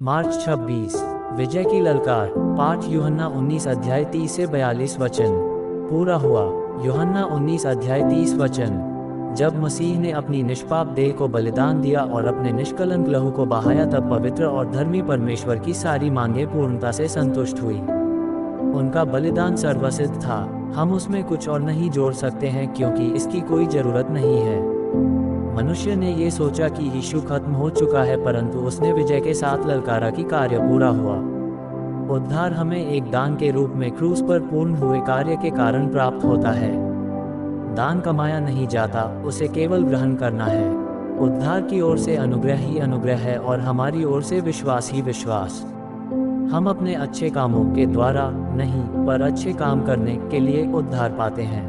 मार्च 26 विजय की ललकार। पाठ यूहन्ना 19 अध्याय 30 से 42 वचन। पूरा हुआ। यूहन्ना 19 अध्याय 30 वचन। जब मसीह ने अपनी निष्पाप देह को बलिदान दिया और अपने निष्कलंक लहू को बहाया, तब पवित्र और धर्मी परमेश्वर की सारी मांगें पूर्णता से संतुष्ट हुई। उनका बलिदान सर्वसिद्ध था। हम उसमें कुछ और नहीं जोड़ सकते हैं, क्योंकि इसकी कोई जरूरत नहीं है। मनुष्य ने ये सोचा कि यीशु खत्म हो चुका है, परंतु उसने विजय के साथ ललकारा कि कार्य पूरा हुआ। उद्धार हमें एक दान के रूप में क्रूस पर पूर्ण हुए कार्य के कारण प्राप्त होता है। दान कमाया नहीं जाता, उसे केवल ग्रहण करना है। उद्धार की ओर से अनुग्रह ही अनुग्रह है और हमारी ओर से विश्वास ही विश्वास। हम अपने अच्छे कामों के द्वारा नहीं, पर अच्छे काम करने के लिए उद्धार पाते हैं।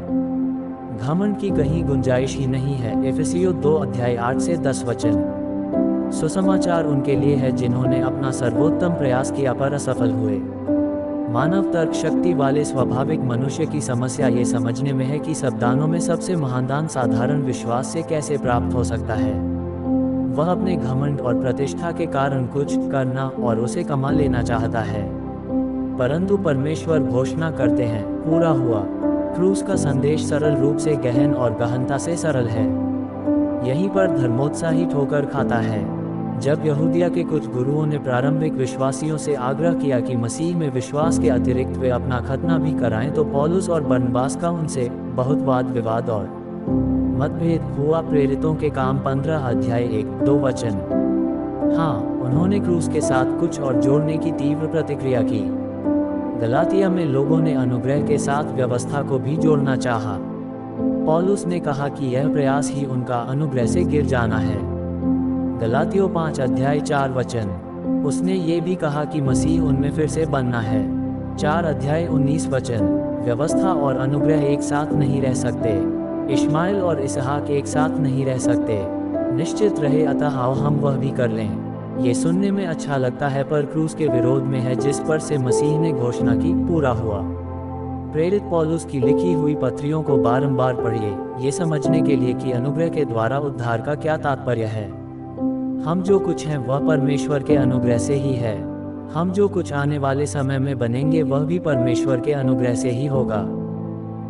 घमंड की कहीं गुंजाइश ही नहीं है। एफेसियों 2 अध्याय 8 से 10 वचन। सुसमाचार उनके लिए है जिन्होंने अपना सर्वोत्तम प्रयास किया पर असफल हुए। मानव तर्क शक्ति वाले स्वाभाविक मनुष्य की समस्या ये समझने में है कि सब दानों में सबसे महान दान साधारण विश्वास से कैसे प्राप्त हो सकता है। वह अपने घमंड और प्रतिष्ठा के कारण कुछ करना और उसे कमा लेना चाहता है, परंतु परमेश्वर घोषणा करते हैं, पूरा हुआ। क्रूस का संदेश सरल रूप से गहन और गहनता से सरल है। यहीं पर धर्मोत्साही ठोकर खाता है। जब यहूदिया के कुछ गुरुओं ने प्रारंभिक विश्वासियों से आग्रह किया कि मसीह में विश्वास के अतिरिक्त वे अपना खतना भी कराएं, तो पौलुस और बरनबास का उनसे बहुत वाद विवाद और मतभेद हुआ। प्रेरितों के काम 15 अध्याय 1-2 वचन। हाँ, उन्होंने क्रूस के साथ कुछ और जोड़ने की तीव्र प्रतिक्रिया की। गलातिया में लोगों ने अनुग्रह के साथ व्यवस्था को भी जोड़ना चाहा। पौलुस ने कहा कि यह प्रयास ही उनका अनुग्रह से गिर जाना है। गलातियों 5 अध्याय 4 वचन। उसने ये भी कहा कि मसीह उनमें फिर से बनना है। 4 अध्याय 19 वचन। व्यवस्था और अनुग्रह एक साथ नहीं रह सकते। इश्माएल और इसहाक एक साथ नहीं रह सकते। निश्चित रहे, अतः आओ हम वह भी कर लें। ये सुनने में अच्छा लगता है, पर क्रूस के विरोध में है, जिस पर से मसीह ने घोषणा की, पूरा हुआ। प्रेरित पौलुस की लिखी हुई पत्रियों को बारंबार पढ़िए, ये समझने के लिए कि अनुग्रह के द्वारा उद्धार का क्या तात्पर्य है। हम जो कुछ हैं वह परमेश्वर के अनुग्रह से ही है। हम जो कुछ आने वाले समय में बनेंगे वह भी परमेश्वर के अनुग्रह से ही होगा।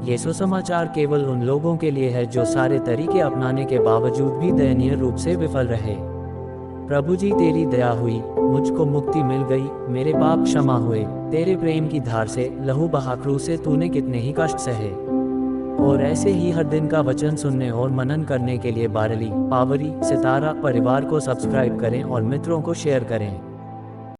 ये सुसमाचार केवल उन लोगों के लिए है जो सारे तरीके अपनाने के बावजूद भी दयनीय रूप से विफल रहे। प्रभु जी, तेरी दया हुई, मुझको मुक्ति मिल गई, मेरे पाप क्षमा हुए। तेरे प्रेम की धार से लहू बहा क्रूस से तूने कितने ही कष्ट सहे। और ऐसे ही हर दिन का वचन सुनने और मनन करने के लिए बारली, पावरी, सितारा परिवार को सब्सक्राइब करें और मित्रों को शेयर करें।